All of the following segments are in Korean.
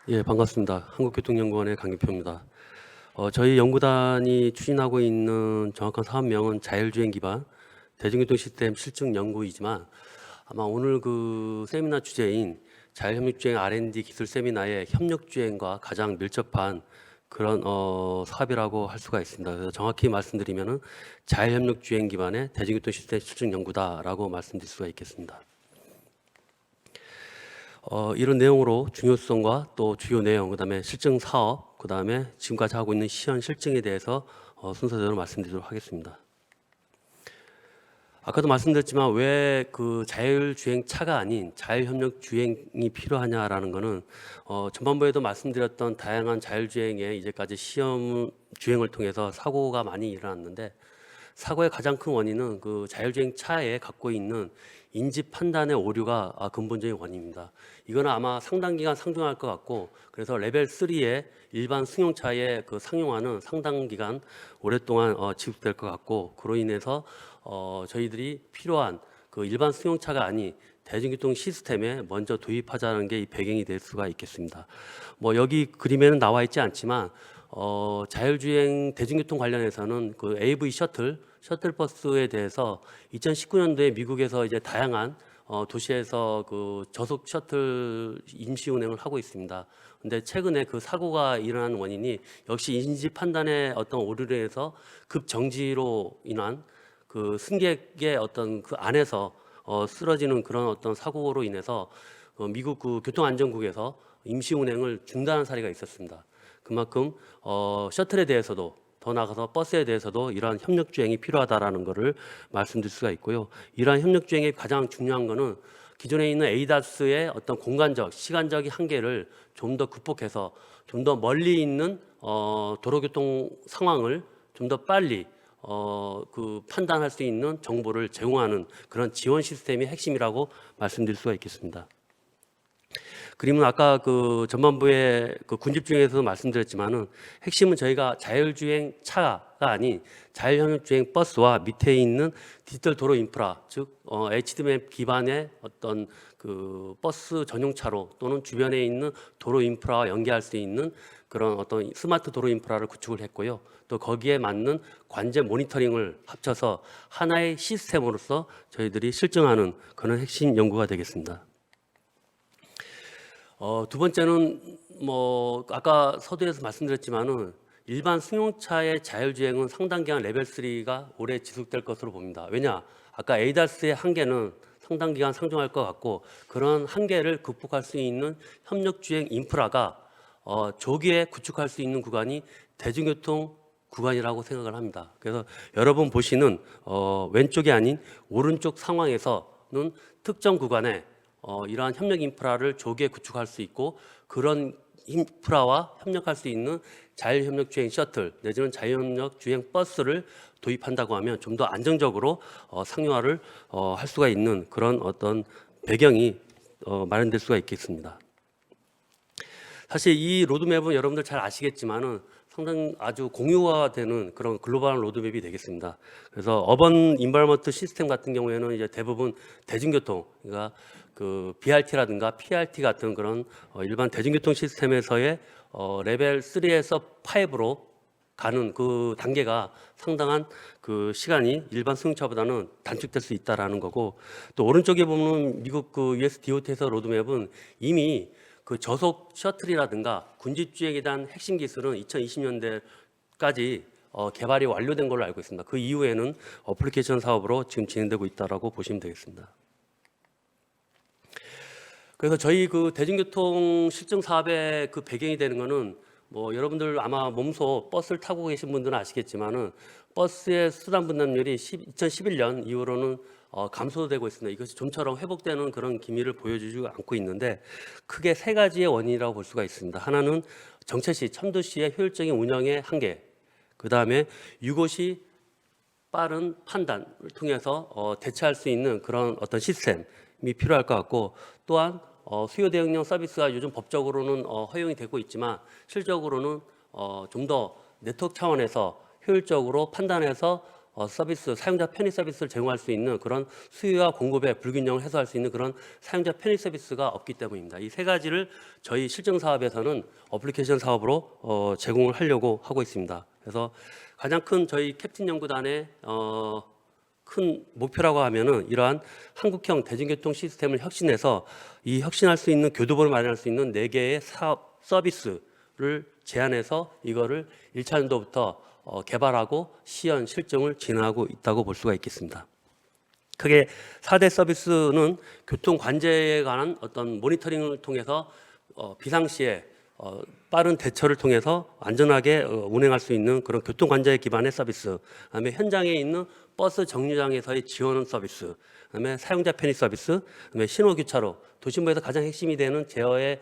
예, 반갑습니다. 한국교통연구원의 강기표입니다. 저희 연구단이 추진하고 있는 정확한 사업명은 자율주행 기반 대중교통 시스템 실증 연구이지만, 아마 오늘 그 세미나 주제인 자율협력주행 R&D 기술 세미나의 협력주행과 가장 밀접한 그런 사업이라고 할 수가 있습니다. 그래서 정확히 말씀드리면은 자율협력주행 기반의 대중교통 시스템 실증 연구다라고 말씀드릴 수가 있겠습니다. 이런 내용으로 중요성과 또 주요 내용, 그다음에 실증 사업, 그다음에 지금까지 하고 있는 시연 실증에 대해서 순서대로 말씀드리도록 하겠습니다. 아까도 말씀드렸지만 왜 그 자율주행차가 아닌 자율협력주행이 필요하냐라는 것은 전반부에도 말씀드렸던 다양한 자율주행의 이제까지 시험 주행을 통해서 사고가 많이 일어났는데, 사고의 가장 큰 원인은 그 자율주행차에 갖고 있는 인지 판단의 오류가 근본적인 원인입니다. 이거는 아마 상당 기간 상존할 것 같고, 그래서 레벨 3의 일반 승용차에 그 상용화는 상당 기간 오랫동안 지속될 것 같고, 그로 인해서 저희들이 필요한 그 일반 승용차가 아닌 대중교통 시스템에 먼저 도입하자는 게 이 배경이 될 수가 있겠습니다. 뭐 여기 그림에는 나와 있지 않지만 자율주행 대중교통 관련해서는 그 AV 셔틀버스에 대해서 2019년도에 미국에서 이제 다양한 도시에서 그 저속 셔틀 임시 운행을 하고 있습니다. 근데 최근에 그 사고가 일어난 원인이 역시 인지 판단의 어떤 오류로 해서 급 정지로 인한 그 승객의 어떤 그 안에서 쓰러지는 그런 어떤 사고로 인해서 미국 그 교통안전국에서 임시 운행을 중단한 사례가 있었습니다. 그만큼 셔틀에 대해서도, 더 나아가서 버스에 대해서도 이러한 협력 주행이 필요하다라는 것을 말씀드릴 수가 있고요. 이러한 협력 주행의 가장 중요한 것은 기존에 있는 ADAS의 어떤 공간적, 시간적인 한계를 좀 더 극복해서 좀 더 멀리 있는 도로교통 상황을 좀 더 빨리 그 판단할 수 있는 정보를 제공하는 그런 지원 시스템이 핵심이라고 말씀드릴 수가 있겠습니다. 그림은 아까 그 전반부의 그 군집 중에서도 말씀드렸지만은, 핵심은 저희가 자율주행 차가 아닌 자율협력주행 버스와 밑에 있는 디지털 도로 인프라, 즉 HDMAP 기반의 어떤 그 버스 전용차로 또는 주변에 있는 도로 인프라와 연계할 수 있는 그런 어떤 스마트 도로 인프라를 구축을 했고요. 또 거기에 맞는 관제 모니터링을 합쳐서 하나의 시스템으로서 저희들이 실증하는 그런 핵심 연구가 되겠습니다. 두 번째는 뭐 아까 서두에서 말씀드렸지만은 일반 승용차의 자율주행은 상당 기간 레벨 3가 오래 지속될 것으로 봅니다. 왜냐? 아까 ADAS의 한계는 상당 기간 상존할 것 같고, 그런 한계를 극복할 수 있는 협력주행 인프라가 조기에 구축할 수 있는 구간이 대중교통 구간이라고 생각을 합니다. 그래서 여러분 보시는 왼쪽이 아닌 오른쪽 상황에서는 특정 구간에 이러한 협력 인프라를 조기에 구축할 수 있고, 그런 인프라와 협력할 수 있는 자율협력 주행 셔틀 내지는 자율협력 주행 버스를 도입한다고 하면 좀 더 안정적으로 상용화를 할 수가 있는 그런 어떤 배경이 마련될 수가 있겠습니다. 사실 이 로드맵은 여러분들 잘 아시겠지만은 상당히 아주 공유화되는 그런 글로벌한 로드맵이 되겠습니다. 그래서 어번 인바이러먼트 시스템 같은 경우에는 이제 대부분 대중교통, 그러니까 그 BRT라든가 PRT 같은 그런 일반 대중교통 시스템에서의 레벨 3에서 5로 가는 그 단계가 상당한 그 시간이 일반 승용차보다는 단축될 수 있다라는 거고, 또 오른쪽에 보면 미국 그 US DOT에서 로드맵은 이미 그 저속 셔틀이라든가 군집주행에 대한 핵심 기술은 2020년대까지 개발이 완료된 걸로 알고 있습니다. 그 이후에는 어플리케이션 사업으로 지금 진행되고 있다라고 보시면 되겠습니다. 그래서 저희 그 대중교통 실증 사업의 그 배경이 되는 거는, 뭐 여러분들 아마 몸소 버스를 타고 계신 분들은 아시겠지만은 버스의 수단 분담률이 2011년 이후로는 감소되고 있습니다. 이것이 좀처럼 회복되는 그런 기미를 보여주지 않고 있는데, 크게 세 가지의 원인이라고 볼 수가 있습니다. 하나는 정체시, 첨도시의 효율적인 운영의 한계, 그 다음에 유고시 빠른 판단을 통해서 대체할 수 있는 그런 어떤 시스템이 필요할 것 같고, 또한 수요 대응형 서비스가 요즘 법적으로는 허용이 되고 있지만 실적으로는 좀 더 네트워크 차원에서 효율적으로 판단해서 서비스, 사용자 편의 서비스를 제공할 수 있는 그런 수요와 공급의 불균형을 해소할 수 있는 그런 사용자 편의 서비스가 없기 때문입니다. 이 세 가지를 저희 실증 사업에서는 어플리케이션 사업으로 제공을 하려고 하고 있습니다. 그래서 가장 큰 저희 캡틴 연구단의 큰 목표라고 하면은 이러한 한국형 대중교통 시스템을 혁신해서 이 혁신할 수 있는 교두보를 마련할 수 있는 4개의 사업 서비스를 제안해서 이거를 1차 연도부터 개발하고 시연 실증을 진행하고 있다고 볼 수가 있겠습니다. 크게 4대 서비스는 교통 관제에 관한 어떤 모니터링을 통해서 비상시에 빠른 대처를 통해서 안전하게 운행할 수 있는 그런 교통 관제 기반의 서비스, 그다음에 현장에 있는 버스 정류장에서의 지원 서비스, 그다음에 사용자 편의 서비스, 그다음에 신호교차로, 도심부에서 가장 핵심이 되는 제어의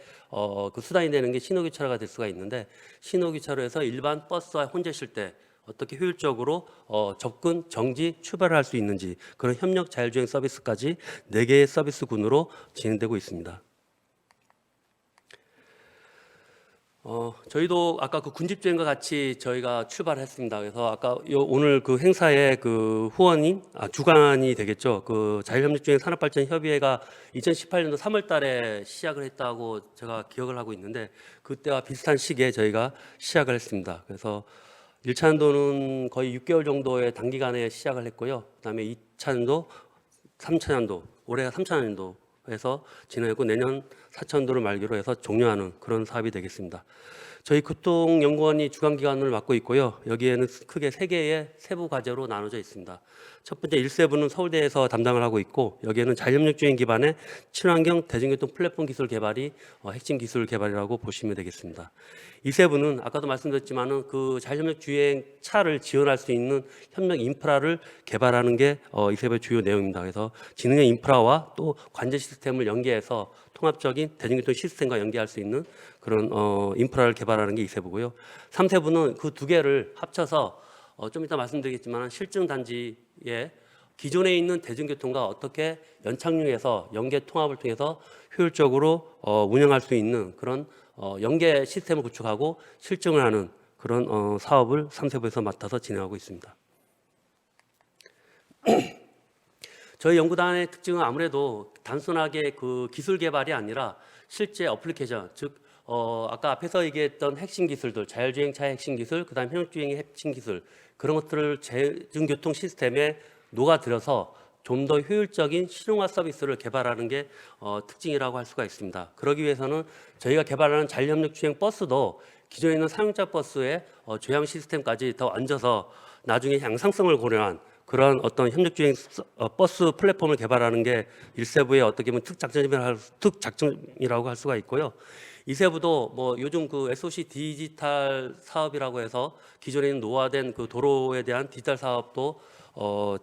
그 수단이 되는 게 신호교차로가 될 수가 있는데, 신호교차로에서 일반 버스와 혼재실 때 어떻게 효율적으로 접근, 정지, 출발을 할 수 있는지, 그런 협력 자율주행 서비스까지 4개의 서비스군으로 진행되고 있습니다. 저희도 아까 그 군집주행과 같이 저희가 출발했습니다. 그래서 아까 오늘 그 행사의 그 후원인, 주관이 되겠죠. 그 자율협력주행 산업발전협의회가 2018년도 3월달에 시작을 했다고 제가 기억을 하고 있는데, 그때와 비슷한 시기에 저희가 시작을 했습니다. 그래서 1차 연도는 거의 6개월 정도의 단기간에 시작을 했고요. 그다음에 2차 연도, 3차 연도, 올해가 3차 연도에서 진행했고, 내년 4차 연도를 말기로 해서 종료하는 그런 사업이 되겠습니다. 저희 교통연구원이 주관기관을 맡고 있고요. 여기에는 크게 3개의 세부 과제로 나눠져 있습니다. 첫 번째 1세부는 서울대에서 담당을 하고 있고, 여기에는 자율협력주행 기반의 친환경 대중교통 플랫폼 기술 개발이 핵심 기술 개발이라고 보시면 되겠습니다. 2세부는 아까도 말씀드렸지만은 그 자율협력주행 차를 지원할 수 있는 협력 인프라를 개발하는 게 2세부의 주요 내용입니다. 그래서 지능형 인프라와 또 관제 시스템을 연계해서 통합적인 대중교통 시스템과 연계할 수 있는 그런 인프라를 개발하는 게 2세부고요. 3세부는 그 2개를 합쳐서 좀 이따 말씀드리겠지만 실증 단지에 기존에 있는 대중교통과 어떻게 연착륙해서 연계 통합을 통해서 효율적으로 운영할 수 있는 그런 연계 시스템을 구축하고 실증을 하는 그런 사업을 3세부에서 맡아서 진행하고 있습니다. 저희 연구단의 특징은 아무래도 단순하게 그 기술 개발이 아니라 실제 어플리케이션, 즉 아까 앞에서 얘기했던 핵심 기술들, 자율주행차의 핵심 기술, 그다음 협력주행의 핵심 기술, 그런 것들을 대중교통 시스템에 녹아들여서 좀 더 효율적인 실용화 서비스를 개발하는 게 특징이라고 할 수가 있습니다. 그러기 위해서는 저희가 개발하는 자율협력주행 버스도 기존에 있는 사용자 버스의 조향 시스템까지 더 얹어서 나중에 양상성을 고려한 그런 어떤 협력주행 버스 플랫폼을 개발하는 게 1세부의 어떻게 보면 특작전이라고 할 수가 있고요. 2세부도 뭐 요즘 그 SOC 디지털 사업이라고 해서 기존에 있는 노화된 그 도로에 대한 디지털 사업도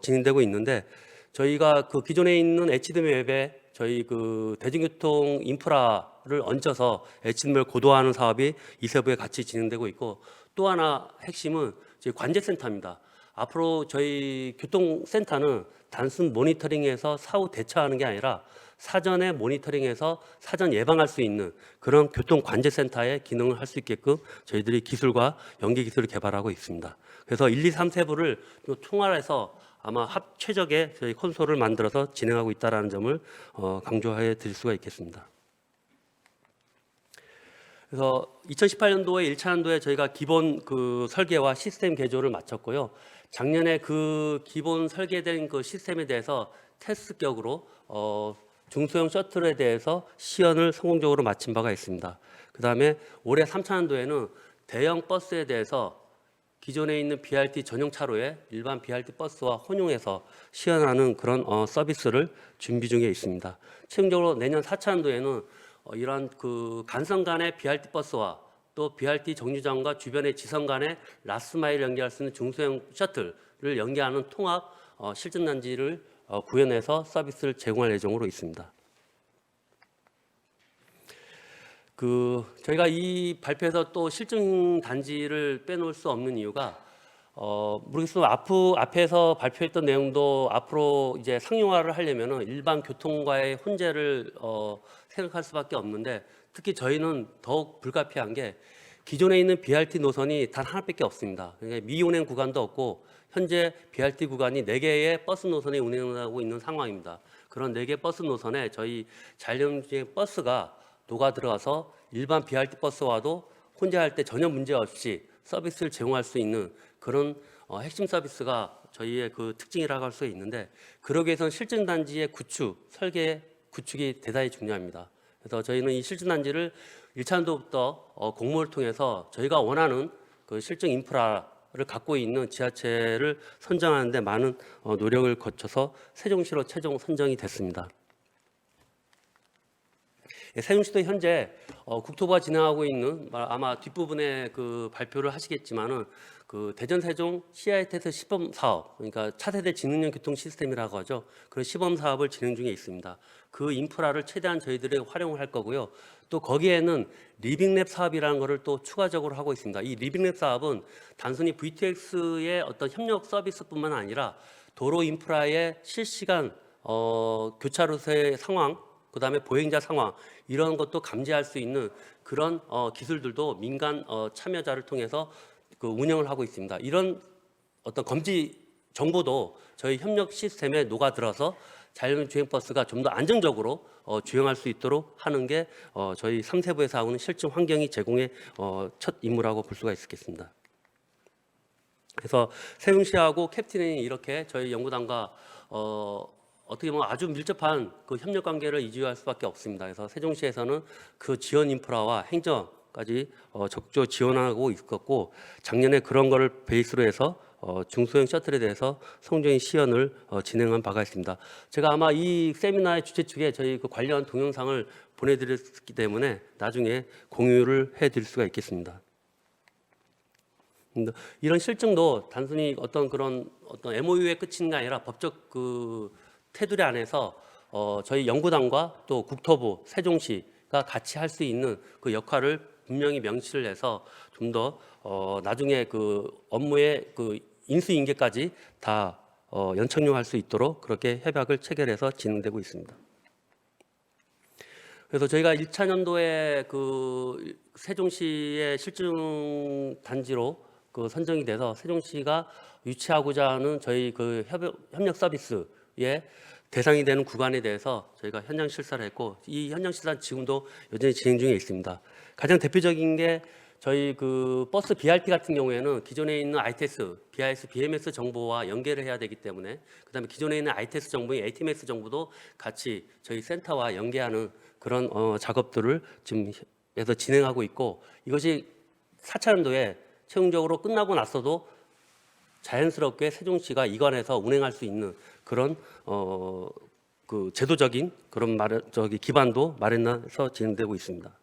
진행되고 있는데, 저희가 그 기존에 있는 HDM앱에 저희 그 대중교통 인프라를 얹어서 HDM을 고도화하는 사업이 2세부에 같이 진행되고 있고, 또 하나 핵심은 저희 관제센터입니다. 앞으로 저희 교통센터는 단순 모니터링에서 사후 대처하는 게 아니라 사전에 모니터링해서 사전 예방할 수 있는 그런 교통관제센터의 기능을 할 수 있게끔 저희들이 기술과 연계 기술을 개발하고 있습니다. 그래서 1, 2, 3세부를 총괄해서 아마 최적의 저희 콘솔을 만들어서 진행하고 있다는 점을 강조해 드릴 수가 있겠습니다. 그래서 2018년도에 1차 연도에 저희가 기본 그 설계와 시스템 개조를 마쳤고요. 작년에 그 기본 설계된 그 시스템에 대해서 테스트격으로 중소형 셔틀에 대해서 시연을 성공적으로 마친 바가 있습니다. 그 다음에 올해 3차 연도에는 대형 버스에 대해서 기존에 있는 BRT 전용 차로에 일반 BRT 버스와 혼용해서 시연하는 그런 서비스를 준비 중에 있습니다. 최종적으로 내년 4차 연도에는 이러한 그 간선 간의 BRT 버스와 또 BRT 정류장과 주변의 지선 간의 라스트마일을 연계할 수 있는 중소형 셔틀을 연계하는 통합 실증단지를 구현해서 서비스를 제공할 예정으로 있습니다. 저희가 이 발표에서 또 실증 단지를 빼놓을 수 없는 이유가 모르겠어요. 앞에서 발표했던 내용도 앞으로 이제 상용화를 하려면은 일반 교통과의 혼재를 생각할 수밖에 없는데, 특히 저희는 더욱 불가피한 게 기존에 있는 BRT 노선이 단 하나밖에 없습니다. 그러니까 미운행 구간도 없고 현재 BRT 구간이 4개의 버스 노선이 운행하고 있는 상황입니다. 그런 4개 버스 노선에 저희 자율주행 버스가 녹아 들어가서 일반 BRT 버스와도 혼자 할 때 전혀 문제 없이 서비스를 제공할 수 있는 그런 핵심 서비스가 저희의 그 특징이라고 할 수 있는데, 그러기 위해서는 실증 단지의 구축, 설계 구축이 대단히 중요합니다. 그래서 저희는 이 실증 단지를 1차원도부터 공모를 통해서 저희가 원하는 그 실증 인프라를 갖고 있는 지하철을 선정하는 데 많은 노력을 거쳐서 세종시로 최종 선정이 됐습니다. 세종시도 현재 국토부가 진행하고 있는, 아마 뒷부분에 그 발표를 하시겠지만은, 그 대전 세종 CITS 시범 사업, 그러니까 차세대 지능형 교통 시스템이라고 하죠. 그런 시범 사업을 진행 중에 있습니다. 그 인프라를 최대한 저희들이 활용을 할 거고요. 또 거기에는 리빙랩 사업이라는 것을 또 추가적으로 하고 있습니다. 이 리빙랩 사업은 단순히 VTX의 어떤 협력 서비스뿐만 아니라 도로 인프라의 실시간 교차로의 상황, 그다음에 보행자 상황, 이런 것도 감지할 수 있는 그런 기술들도 민간 참여자를 통해서 그 운영을 하고 있습니다. 이런 어떤 검지 정보도 저희 협력 시스템에 녹아들어서 자율주행 버스가 좀 더 안정적으로 주행할 수 있도록 하는 게 저희 3세부에서 하고는 실증 환경이 제공의 첫 임무라고 볼 수가 있겠습니다. 그래서 세종시하고 캡틴이 이렇게 저희 연구단과 어떻게 보면 아주 밀접한 그 협력 관계를 유지할 수밖에 없습니다. 그래서 세종시에서는 그 지원 인프라와 행정까지 적극적으로 지원하고 있었고, 작년에 그런 거를 베이스로 해서 중소형 셔틀에 대해서 성적인 시연을 진행한 바가 있습니다. 제가 아마 이 세미나의 주최 측에 저희 그 관련 동영상을 보내드렸기 때문에 나중에 공유를 해드릴 수가 있겠습니다. 이런 실증도 단순히 어떤 그런 어떤 MOU의 끝인 게 아니라 법적 그 테두리 안에서 저희 연구단과 또 국토부, 세종시가 같이 할 수 있는 그 역할을 분명히 명시를 해서 좀 더 나중에 그 업무의 그 인수인계까지 다 연착륙할 수 있도록 그렇게 협약을 체결해서 진행되고 있습니다. 그래서 저희가 1차 년도에 그 세종시의 실증 단지로 그 선정이 돼서 세종시가 유치하고자 하는 저희 그 협력 서비스의 대상이 되는 구간에 대해서 저희가 현장 실사를 했고, 이 현장 실사는 지금도 여전히 진행 중에 있습니다. 가장 대표적인 게 저희 그 버스 BRT 같은 경우에는 기존에 있는 ITS, BIS, BMS 정보와 연계를 해야 되기 때문에, 그다음에 기존에 있는 ITS 정보인 ATMS 정보도 같이 저희 센터와 연계하는 그런 작업들을 지금 해서 진행하고 있고, 이것이 4차 년도에 최종적으로 끝나고 났어도 자연스럽게 세종시가 이관해서 운행할 수 있는 그런 그 제도적인 그런 기반도 마련해서 진행되고 있습니다.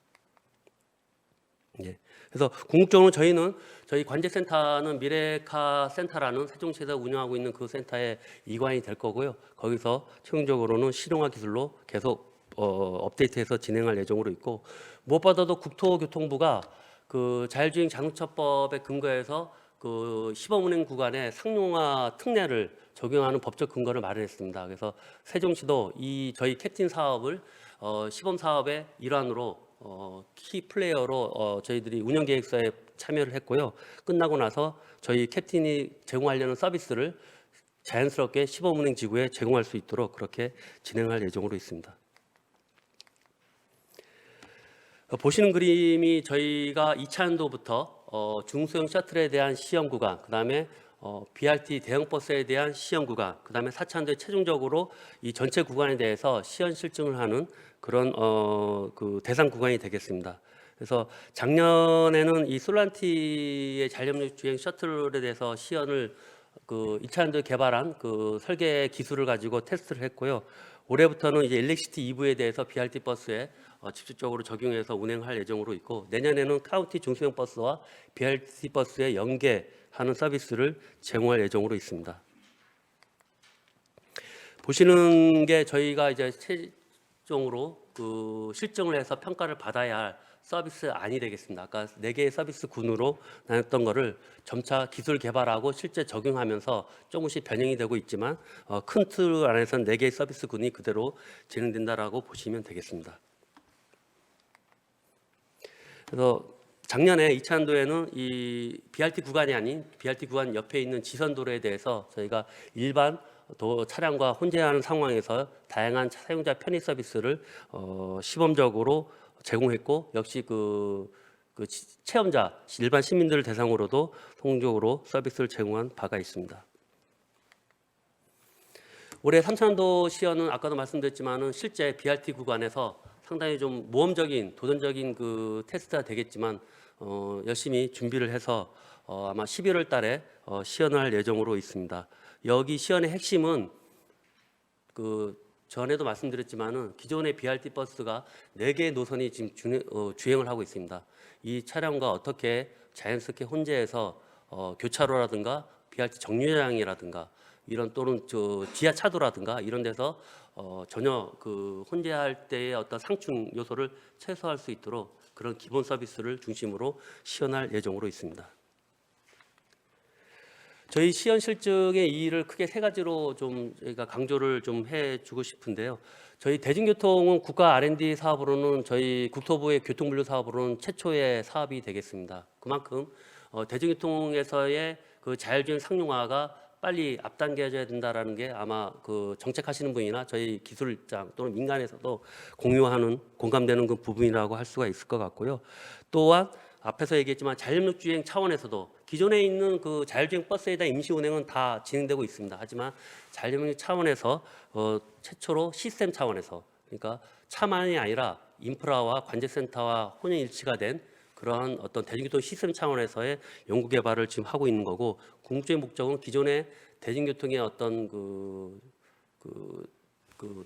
예. 그래서 궁극적으로 저희는 저희 관제센터는 미래카 센터라는 세종시에서 운영하고 있는 그 센터에 이관이 될 거고요. 거기서 최종적으로는 실용화 기술로 계속 업데이트해서 진행할 예정으로 있고, 무엇보다도 국토교통부가 그 자율주행 자동차법에 근거해서 그 시범운행 구간에 상용화 특례를 적용하는 법적 근거를 마련했습니다. 그래서 세종시도 이 저희 캡틴 사업을 시범 사업의 일환으로 키 플레이어로 저희들이 운영계획서에 참여를 했고요. 끝나고 나서 저희 캡틴이 제공하려는 서비스를 자연스럽게 시범운행 지구에 제공할 수 있도록 그렇게 진행할 예정으로 있습니다. 보시는 그림이 저희가 2차년도부터 중소형 셔틀에 대한 시험 구간, 그다음에 BRT 대형 버스에 대한 시험 구간, 그다음에 4차년도에 최종적으로 이 전체 구간에 대해서 시연 실증을 하는 그런 그 대상 구간이 되겠습니다. 그래서 작년에는 이 솔란티의 자율협력 주행 셔틀에 대해서 시연을 그 2차년도에 개발한 그 설계 기술을 가지고 테스트를 했고요. 올해부터는 이제 일렉시티 EV에 대해서 BRT 버스에 직접적으로 적용해서 운행할 예정으로 있고, 내년에는 카운티 중소형 버스와 BRT 버스에 연계하는 서비스를 제공할 예정으로 있습니다. 보시는 게 저희가 이제 최종으로 그 실증을 해서 평가를 받아야 할 서비스 안이 되겠습니다. 아까 4개의 서비스 군으로 나눴던 거를 점차 기술 개발하고 실제 적용하면서 조금씩 변형이 되고 있지만 큰 틀 안에서는 4개의 서비스 군이 그대로 진행된다라고 보시면 되겠습니다. 그래서 작년에 2000년도에는 이 BRT 구간이 아닌 BRT 구간 옆에 있는 지선도로에 대해서 저희가 일반 차량과 혼재하는 상황에서 다양한 사용자 편의 서비스를 시범적으로 제공했고, 역시 체험자 일반 시민들을 대상으로도 성공적으로 서비스를 제공한 바가 있습니다. 올해 삼천도 시연은 아까도 말씀드렸지만은 실제 BRT 구간에서 상당히 좀 모험적인 도전적인 테스트가 되겠지만 열심히 준비를 해서 아마 11월 달에 시연을 할 예정으로 있습니다. 여기 시연의 핵심은 전에도 말씀드렸지만은 기존의 BRT 버스가 4개의 노선이 지금 주행을 하고 있습니다. 이 차량과 어떻게 자연스럽게 혼재해서 교차로라든가 BRT 정류장이라든가 이런 또는 지하차도라든가 이런 데서 전혀 혼재할 때의 어떤 상충 요소를 최소화할 수 있도록 그런 기본 서비스를 중심으로 시연할 예정으로 있습니다. 저희 시연 실증의 이의를 크게 3가지로 좀 저희가 강조를 좀 해주고 싶은데요. 저희 대중교통은 국가 R&D 사업으로는 저희 국토부의 교통분류 사업으로는 최초의 사업이 되겠습니다. 그만큼 대중교통에서의 자율주행 상용화가 빨리 앞당겨져야 된다라는 게 아마 정책하시는 분이나 저희 기술장 또는 민간에서도 공유하는 공감되는 부분이라고 할 수가 있을 것 같고요. 또한 앞에서 얘기했지만 자율협력 주행 차원에서도 기존에 있는 자율주행 버스에 대한 임시 운행은 다 진행되고 있습니다. 하지만 자율협력 차원에서 최초로 시스템 차원에서, 그러니까 차만이 아니라 인프라와 관제센터와 혼연일치가 된 그러한 어떤 대중교통 시스템 차원에서의 연구 개발을 지금 하고 있는 거고, 궁극적인 목적은 기존의 대중교통의 어떤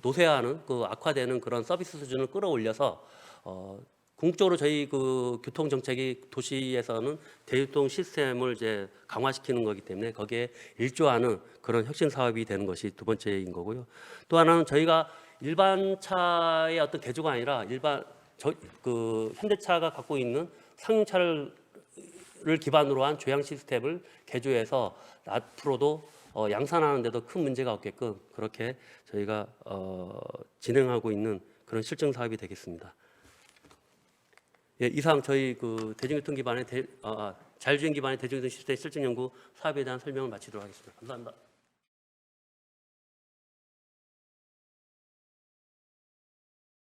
노쇠화하는 악화되는 그런 서비스 수준을 끌어올려서 궁극적으로 저희 교통 정책이 도시에서는 대중교통 시스템을 이제 강화시키는 거기 때문에 거기에 일조하는 그런 혁신 사업이 되는 것이 2번째인 거고요. 또 하나는 저희가 일반 차의 어떤 개조가 아니라 현대차가 갖고 있는 상용차를 기반으로 한 조향 시스템을 개조해서 앞으로도 양산하는 데도 큰 문제가 없게끔 그렇게 저희가 진행하고 있는 그런 실증 사업이 되겠습니다. 예, 이상 저희 대중교통 기반의 자율주행 기반의 대중교통 시스템 실증 연구 사업에 대한 설명을 마치도록 하겠습니다. 감사합니다.